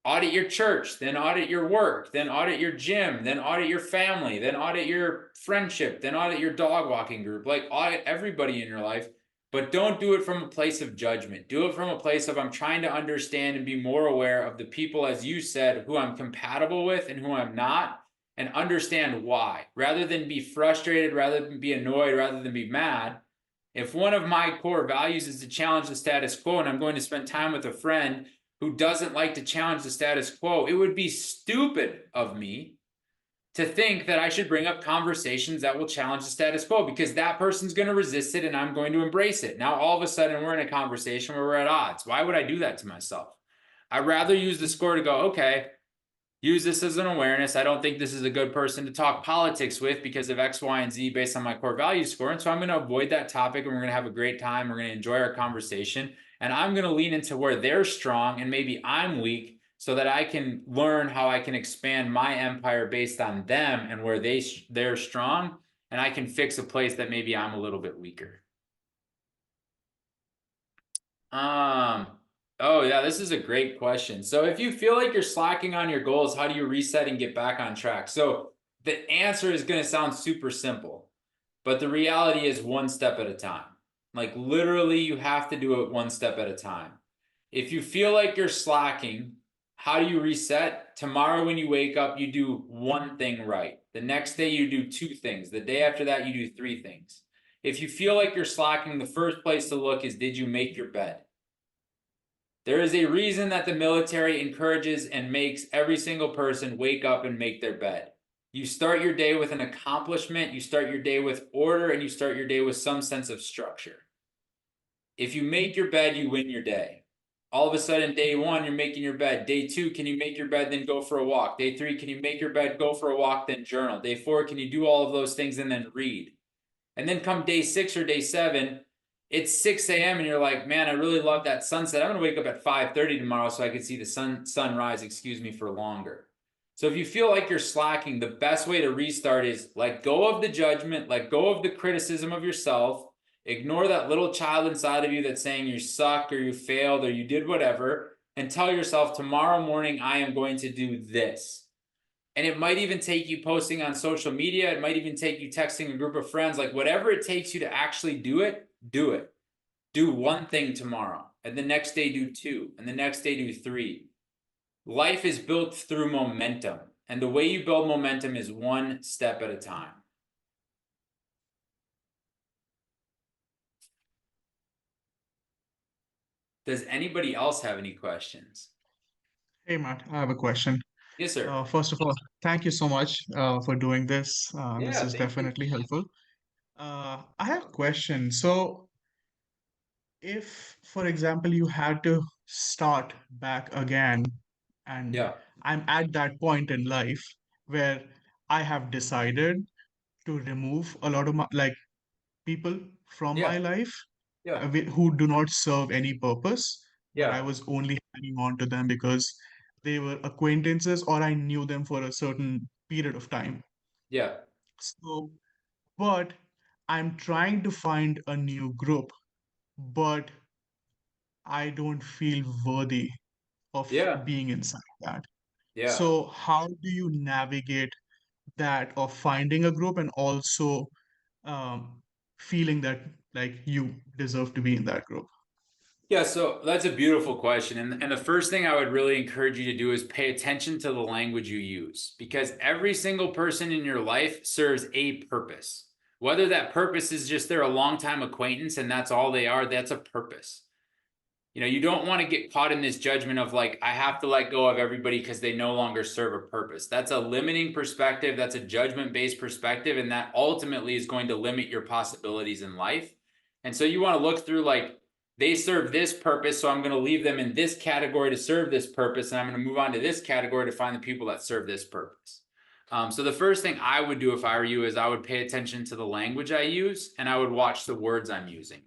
Audit your church, then audit your work, then audit your gym, then audit your family, then audit your friendship, then audit your dog walking group. Like, audit everybody in your life. But don't do it from a place of judgment. Do it from a place of I'm trying to understand and be more aware of the people, as you said, who I'm compatible with and who I'm not, and understand why. Rather than be frustrated, rather than be annoyed, rather than be mad. If one of my core values is to challenge the status quo and I'm going to spend time with a friend who doesn't like to challenge the status quo, it would be stupid of me to think that I should bring up conversations that will challenge the status quo because that person's going to resist it and I'm going to embrace it. Now, all of a sudden, we're in a conversation where we're at odds. Why would I do that to myself? I'd rather use the score to go, okay, use this as an awareness. I don't think this is a good person to talk politics with because of X, Y, and Z based on my core value score. And so I'm going to avoid that topic and we're going to have a great time. We're going to enjoy our conversation. And I'm going to lean into where they're strong and maybe I'm weak so that I can learn how I can expand my empire based on them and where they're strong. And I can fix a place that maybe I'm a little bit weaker. Oh yeah, this is a great question. So if you feel like you're slacking on your goals, how do you reset and get back on track? So the answer is going to sound super simple, but the reality is one step at a time. Like literally you have to do it one step at a time. If you feel like you're slacking, how do you reset? Tomorrow when you wake up, you do one thing right. The next day you do 2 things. The day after that, you do 3 things. If you feel like you're slacking, the first place to look is, did you make your bed? There is a reason that the military encourages and makes every single person wake up and make their bed. You start your day with an accomplishment, you start your day with order, and you start your day with some sense of structure. If you make your bed, you win your day. All of a sudden, day 1, you're making your bed. Day 2, can you make your bed, then go for a walk? Day 3, can you make your bed, go for a walk, then journal? Day 4, can you do all of those things and then read? And then come day 6 or day 7, it's 6 a.m. and you're like, man, I really love that sunset. I'm going to wake up at 5:30 tomorrow so I can see the sunrise, for longer. So if you feel like you're slacking, the best way to restart is let go of the judgment, let go of the criticism of yourself, ignore that little child inside of you that's saying you suck or you failed or you did whatever, and tell yourself tomorrow morning, I am going to do this. And it might even take you posting on social media. It might even take you texting a group of friends, like whatever it takes you to actually do it, do it. Do one thing tomorrow, and the next day do two, and the next day do three. Life is built through momentum, and the way you build momentum is one step at a time. Does anybody else have any questions? Hey Matt, I have a question. Yes, sir. First of all, thank you so much for doing this. This Yeah, is thank you. definitely helpful. I have a question. So, if, for example, you had to start back again, and Yeah, I'm at that point in life where I have decided to remove a lot of people from my yeah, life yeah, who do not serve any purpose, but I yeah, was only hanging on to them because they were acquaintances or I knew them for a certain period of time. yeah, So, but I'm trying to find a new group, but I don't feel worthy of yeah, being inside that. yeah. So, how do you navigate that of finding a group and also um, feeling that like you deserve to be in that group? Yeah, so that's a beautiful question. And the first thing I would really encourage you to do is pay attention to the language you use because every single person in your life serves a purpose. Whether that purpose is just they're a longtime acquaintance and that's all they are, that's a purpose. You don't want to get caught in this judgment of like, I have to let go of everybody because they no longer serve a purpose. That's a limiting perspective. That's a judgment-based perspective. And that ultimately is going to limit your possibilities in life. And so you want to look through like, they serve this purpose, so I'm going to leave them in this category to serve this purpose. And I'm going to move on to this category to find the people that serve this purpose. So the first thing I would do if I were you is I would pay attention to the language I use and I would watch the words I'm using.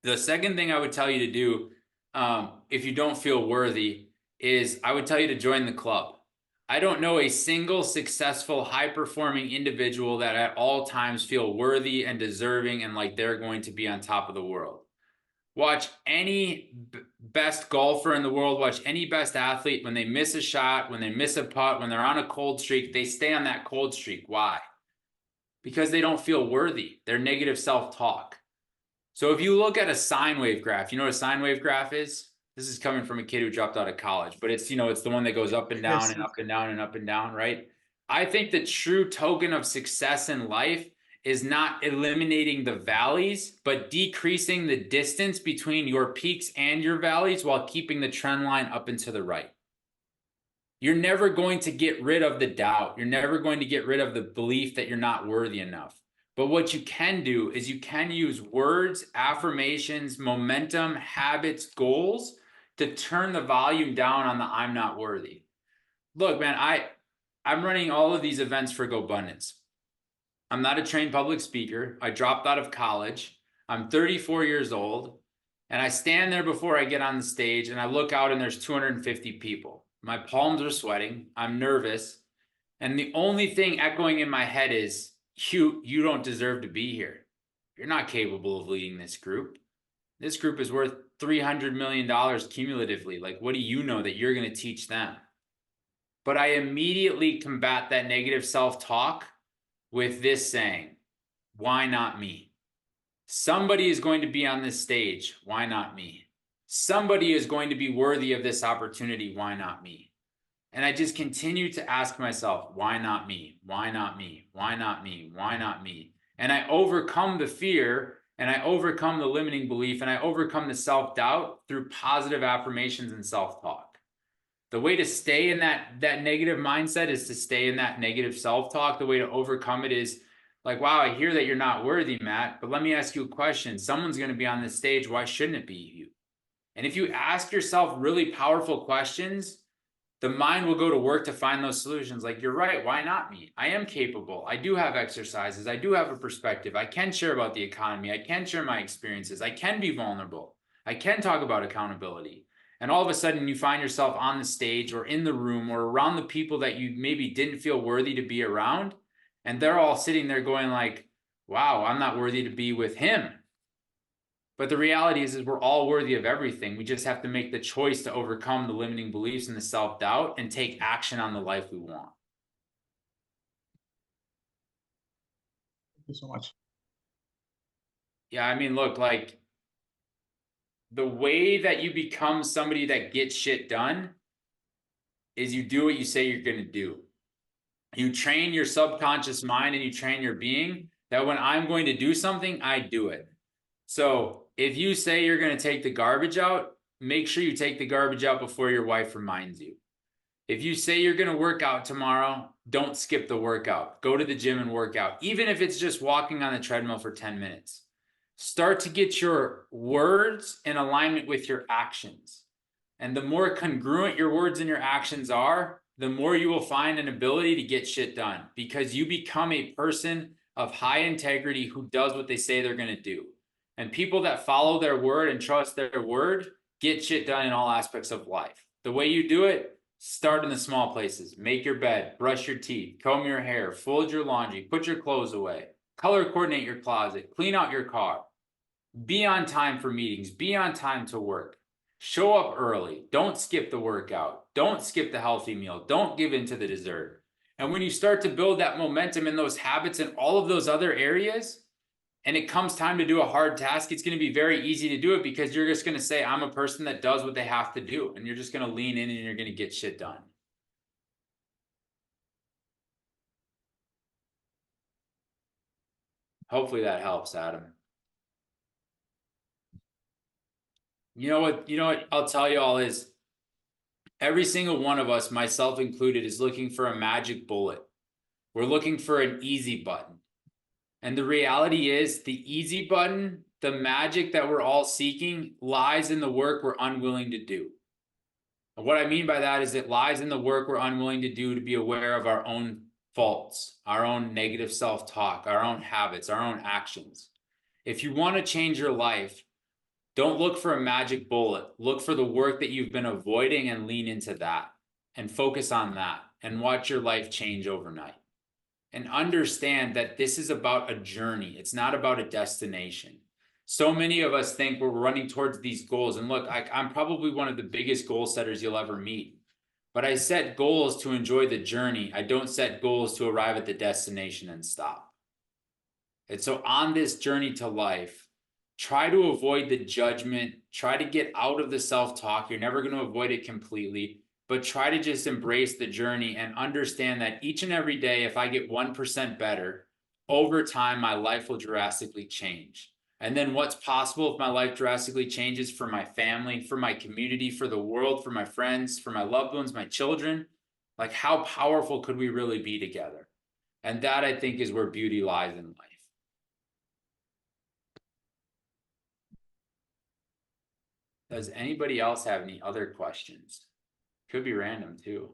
The second thing I would tell you to do, if you don't feel worthy, is I would tell you to join the club. I don't know a single successful, high-performing individual that at all times feel worthy and deserving and like they're going to be on top of the world. Watch any best golfer in the world, watch any best athlete. When they miss a shot, when they miss a putt, when they're on a cold streak, they stay on that cold streak. Why? Because they don't feel worthy. They're negative self-talk. So if you look at a sine wave graph, you know what a sine wave graph is? This is coming from a kid who dropped out of college, but it's the one that goes up and down Yes, and yes. up and down and up and down, right? I think the true token of success in life is not eliminating the valleys, but decreasing the distance between your peaks and your valleys while keeping the trend line up and to the right. You're never going to get rid of the doubt. You're never going to get rid of the belief that you're not worthy enough. But what you can do is you can use words, affirmations, momentum, habits, goals to turn the volume down on the I'm not worthy. Look, man, I'm running all of these events for GoBundance. I'm not a trained public speaker. I dropped out of college. I'm 34 years old. And I stand there before I get on the stage and I look out and there's 250 people. My palms are sweating. I'm nervous. And the only thing echoing in my head is, you don't deserve to be here. You're not capable of leading this group. This group is worth $300 million cumulatively. Like, what do you know that you're going to teach them? But I immediately combat that negative self-talk with this saying, why not me? Somebody is going to be on this stage. Why not me? Somebody is going to be worthy of this opportunity. Why not me? And I just continue to ask myself, why not me? Why not me? Why not me? Why not me? And I overcome the fear and I overcome the limiting belief and I overcome the self-doubt through positive affirmations and self-talk. The way to stay in that negative mindset is to stay in that negative self-talk. The way to overcome it is like, wow, I hear that you're not worthy, Matt, but let me ask you a question. Someone's going to be on this stage. Why shouldn't it be you? And if you ask yourself really powerful questions, the mind will go to work to find those solutions. Like, you're right. Why not me? I am capable. I do have exercises. I do have a perspective. I can share about the economy. I can share my experiences. I can be vulnerable. I can talk about accountability. And all of a sudden you find yourself on the stage or in the room or around the people that you maybe didn't feel worthy to be around. And they're all sitting there going like, wow, I'm not worthy to be with him. But the reality is we're all worthy of everything. We just have to make the choice to overcome the limiting beliefs and the self-doubt and take action on the life we want. Thank you so much. Yeah, I mean, look, like the way that you become somebody that gets shit done is you do what you say you're going to do. You train your subconscious mind and you train your being that when I'm going to do something, I do it. So if you say you're going to take the garbage out, make sure you take the garbage out before your wife reminds you. If you say you're going to work out tomorrow, don't skip the workout. Go to the gym and work out, even if it's just walking on the treadmill for 10 minutes. Start to get your words in alignment with your actions. And the more congruent your words and your actions are, the more you will find an ability to get shit done, because you become a person of high integrity who does what they say they're going to do. And people that follow their word and trust their word get shit done in all aspects of life. The way you do it, start in the small places. Make your bed, brush your teeth, comb your hair, fold your laundry, put your clothes away, color coordinate your closet, clean out your car. Be on time for meetings. Be on time to work. Show up early. Don't skip the workout. Don't skip the healthy meal. Don't give in to the dessert. And when you start to build that momentum in those habits and all of those other areas, and it comes time to do a hard task, it's going to be very easy to do it because you're just going to say, I'm a person that does what they have to do. And you're just going to lean in and you're going to get shit done. Hopefully that helps, Adam. You know what I'll tell you all is every single one of us, myself included, is looking for a magic bullet. We're looking for an easy button. And the reality is the easy button, the magic that we're all seeking, lies in the work we're unwilling to do. And what I mean by that is it lies in the work we're unwilling to do to be aware of our own faults, our own negative self-talk, our own habits, our own actions. If you want to change your life, don't look for a magic bullet. Look for the work that you've been avoiding and lean into that and focus on that and watch your life change overnight. And understand that this is about a journey. It's not about a destination. So many of us think we're running towards these goals. And look, I'm probably one of the biggest goal setters you'll ever meet. But I set goals to enjoy the journey. I don't set goals to arrive at the destination and stop. And so on this journey to life, try to avoid the judgment. Try to get out of the self-talk. You're never going to avoid it completely. But try to just embrace the journey and understand that each and every day, if I get 1% better, over time, my life will drastically change. And then what's possible if my life drastically changes for my family, for my community, for the world, for my friends, for my loved ones, my children? Like, how powerful could we really be together? And that, I think, is where beauty lies in life. Does anybody else have any other questions? Could be random too.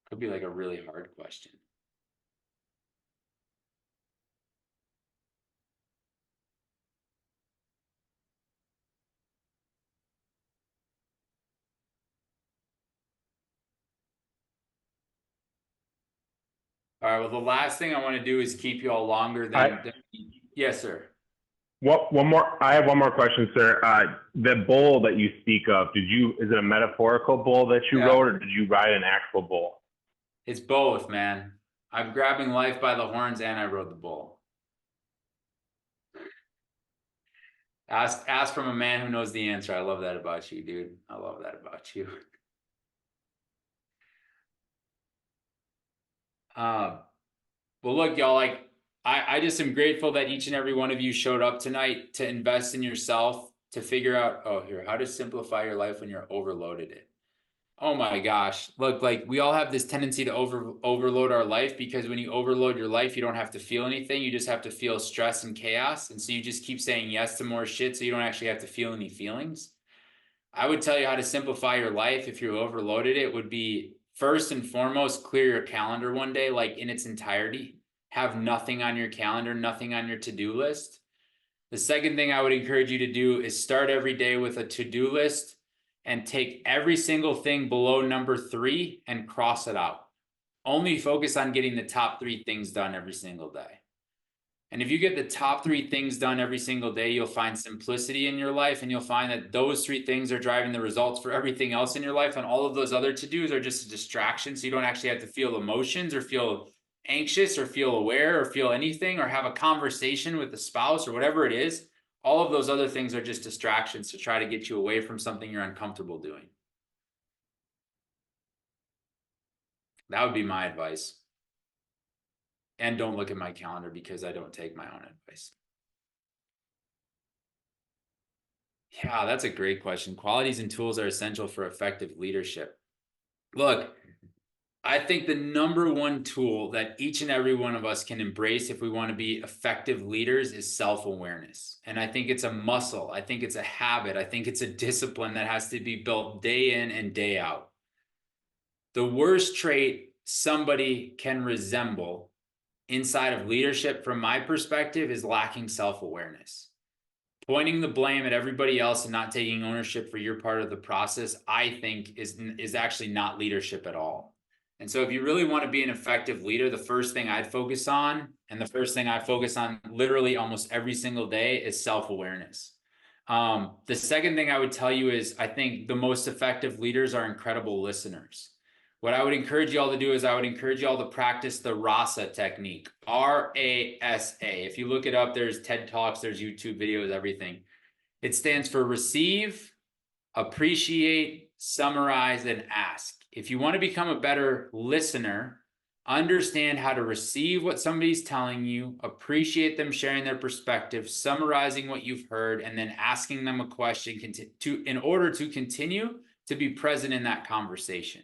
Could be like a really hard question. All right. Well, the last thing I want to do is keep you all longer than yes, sir. One more. I have one more question, sir. The bull that you speak of, is it a metaphorical bull that you rode, or did you ride an actual bull? It's both, man. I'm grabbing life by the horns and I rode the bull. Ask from a man who knows the answer. I love that about you, dude. I love that about you. Well, look, y'all, like, I just am grateful that each and every one of you showed up tonight to invest in yourself, to figure out, how to simplify your life when you're overloaded it. Oh my gosh. Look, like, we all have this tendency to overload our life, because when you overload your life, you don't have to feel anything. You just have to feel stress and chaos. And so you just keep saying yes to more shit so you don't actually have to feel any feelings. I would tell you how to simplify your life if you overloaded it would be, first and foremost, clear your calendar one day, like in its entirety. Have nothing on your calendar, nothing on your to-do list. The second thing I would encourage you to do is start every day with a to-do list and take every single thing below number 3 and cross it out. Only focus on getting the top 3 things done every single day. And if you get the top 3 things done every single day, you'll find simplicity in your life, and you'll find that those 3 things are driving the results for everything else in your life. And all of those other to-dos are just a distraction. So you don't actually have to feel emotions or feel anxious or feel aware or feel anything or have a conversation with a spouse or whatever it is. All of those other things are just distractions to try to get you away from something you're uncomfortable doing. That would be my advice. And don't look at my calendar because I don't take my own advice. Yeah, that's a great question. Qualities and tools are essential for effective leadership. Look, I think the number one tool that each and every one of us can embrace if we want to be effective leaders is self-awareness. And I think it's a muscle. I think it's a habit. I think it's a discipline that has to be built day in and day out. The worst trait somebody can resemble inside of leadership, from my perspective, is lacking self-awareness. Pointing the blame at everybody else and not taking ownership for your part of the process, I think is actually not leadership at all. And so if you really want to be an effective leader, the first thing I'd focus on, and the first thing I focus on literally almost every single day, is self-awareness. The second thing I would tell you is I think the most effective leaders are incredible listeners. What I would encourage you all to do is I would encourage you all to practice the RASA technique, RASA. If you look it up, there's TED Talks, there's YouTube videos, everything. It stands for receive, appreciate, summarize, and ask. If you want to become a better listener, understand how to receive what somebody's telling you, appreciate them sharing their perspective, summarizing what you've heard, and then asking them a question in order to continue to be present in that conversation.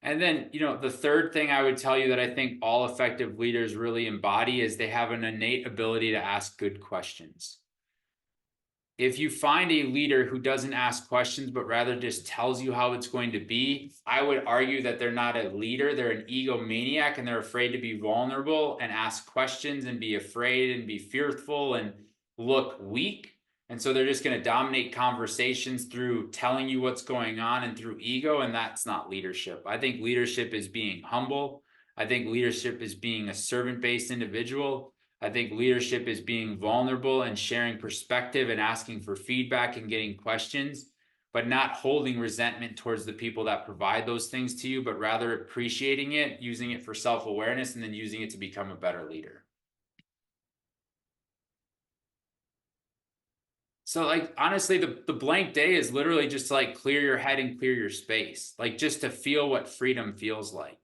And then, the third thing I would tell you that I think all effective leaders really embody is they have an innate ability to ask good questions. If you find a leader who doesn't ask questions, but rather just tells you how it's going to be, I would argue that they're not a leader. They're an egomaniac, and they're afraid to be vulnerable and ask questions and be afraid and be fearful and look weak. And so they're just going to dominate conversations through telling you what's going on and through ego. And that's not leadership. I think leadership is being humble. I think leadership is being a servant-based individual. I think leadership is being vulnerable and sharing perspective and asking for feedback and getting questions, but not holding resentment towards the people that provide those things to you, but rather appreciating it, using it for self-awareness, and then using it to become a better leader. So honestly, the blank day is literally just to clear your head and clear your space, just to feel what freedom feels like.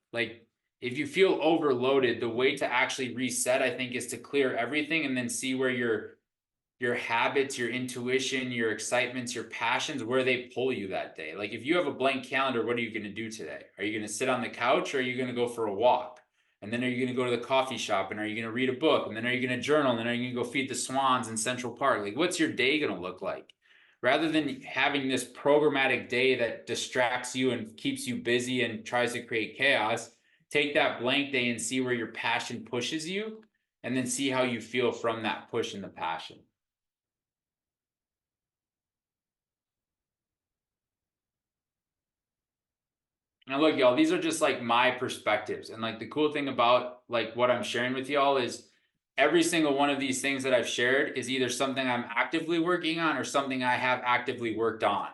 If you feel overloaded, the way to actually reset, I think, is to clear everything and then see where your habits, your intuition, your excitements, your passions, where they pull you that day. If you have a blank calendar, what are you going to do today? Are you going to sit on the couch, or are you going to go for a walk? And then are you going to go to the coffee shop, and are you going to read a book? And then are you going to journal? And then are you going to go feed the swans in Central Park? What's your day going to look like? Rather than having this programmatic day that distracts you and keeps you busy and tries to create chaos, take that blank day and see where your passion pushes you, and then see how you feel from that push and the passion. Now look, y'all, these are just my perspectives. And the cool thing about what I'm sharing with y'all is every single one of these things that I've shared is either something I'm actively working on or something I have actively worked on.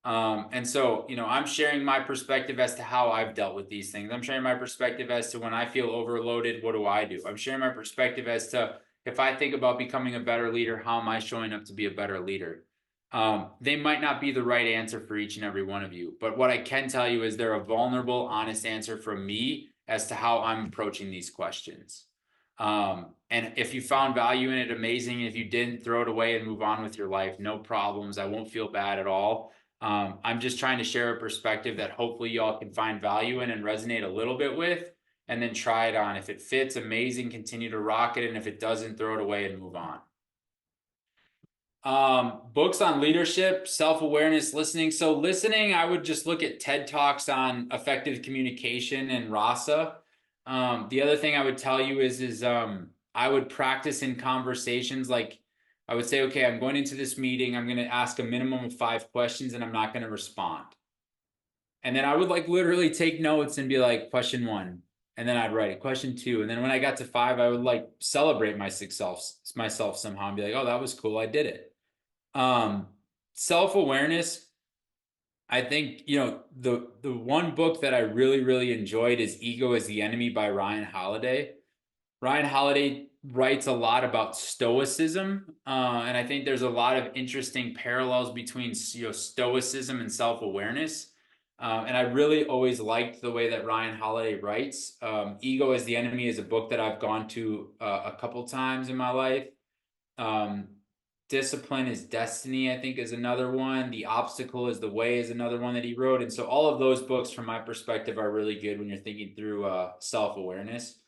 And so, I'm sharing my perspective as to how I've dealt with these things. I'm sharing my perspective as to when I feel overloaded, what do I do? I'm sharing my perspective as to if I think about becoming a better leader, how am I showing up to be a better leader? They might not be the right answer for each and every one of you, but what I can tell you is they're a vulnerable, honest answer from me as to how I'm approaching these questions. And if you found value in it, amazing. If you didn't, throw it away and move on with your life. No problems. I won't feel bad at all. I'm just trying to share a perspective that hopefully y'all can find value in and resonate a little bit with, and then try it on. If it fits, amazing, continue to rock it. And if it doesn't, throw it away and move on. Books on leadership, self-awareness, listening. So listening, I would just look at TED Talks on effective communication and RASA. The other thing I would tell you is I would practice in conversations. Like I would say, okay, I'm going into this meeting. I'm going to ask a minimum of 5 questions and I'm not going to respond. And then I would like literally take notes and be like, question 1. And then I'd write it, question 2. And then when I got to 5, I would like celebrate myself somehow and be like, oh, that was cool. I did it. Self-awareness. I think, the one book that I really, really enjoyed is Ego is the Enemy by Ryan Holiday. Ryan Holiday writes a lot about stoicism, and I think there's a lot of interesting parallels between stoicism and self-awareness. And I really always liked the way that Ryan Holiday writes. Ego is the Enemy is a book that I've gone to a couple times in my life. Um, Discipline is Destiny, I think, is another one. The Obstacle is the Way is another one that he wrote. And so all of those books, from my perspective, are really good when you're thinking through self-awareness.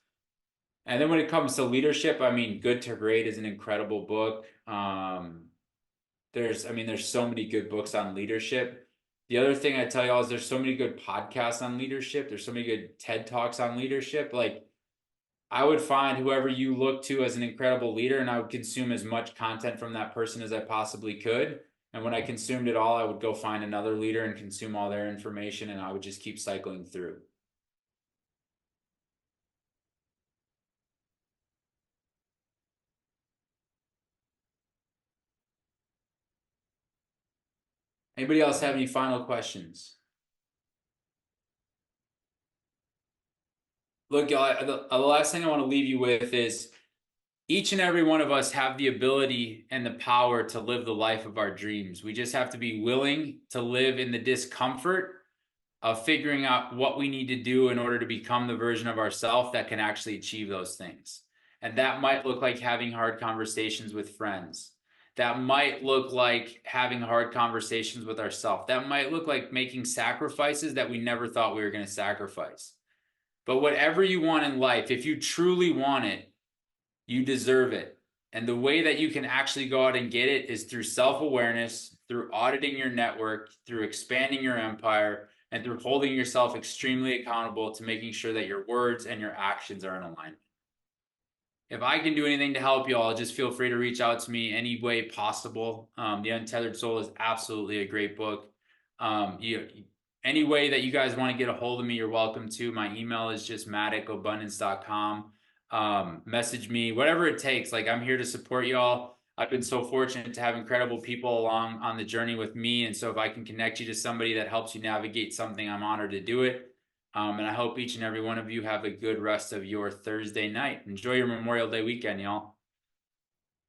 And then when it comes to leadership, I mean, Good to Great is an incredible book. There's so many good books on leadership. The other thing I tell y'all is there's so many good podcasts on leadership. There's so many good TED Talks on leadership. Like, I would find whoever you look to as an incredible leader, and I would consume as much content from that person as I possibly could. And when I consumed it all, I would go find another leader and consume all their information, and I would just keep cycling through. Anybody else have any final questions? Look, y'all, the last thing I want to leave you with is each and every one of us have the ability and the power to live the life of our dreams. We just have to be willing to live in the discomfort of figuring out what we need to do in order to become the version of ourselves that can actually achieve those things. And that might look like having hard conversations with friends. That might look like having hard conversations with ourselves. That might look like making sacrifices that we never thought we were going to sacrifice. But whatever you want in life, if you truly want it, you deserve it. And the way that you can actually go out and get it is through self-awareness, through auditing your network, through expanding your empire, and through holding yourself extremely accountable to making sure that your words and your actions are in alignment. If I can do anything to help you all, just feel free to reach out to me any way possible. The Untethered Soul is absolutely a great book. Any way that you guys want to get a hold of me, you're welcome to. My email is just matt@abundance.com. Message me, whatever it takes. Like, I'm here to support y'all. I've been so fortunate to have incredible people along on the journey with me. And so if I can connect you to somebody that helps you navigate something, I'm honored to do it. And I hope each and every one of you have a good rest of your Thursday night. Enjoy your Memorial Day weekend, y'all.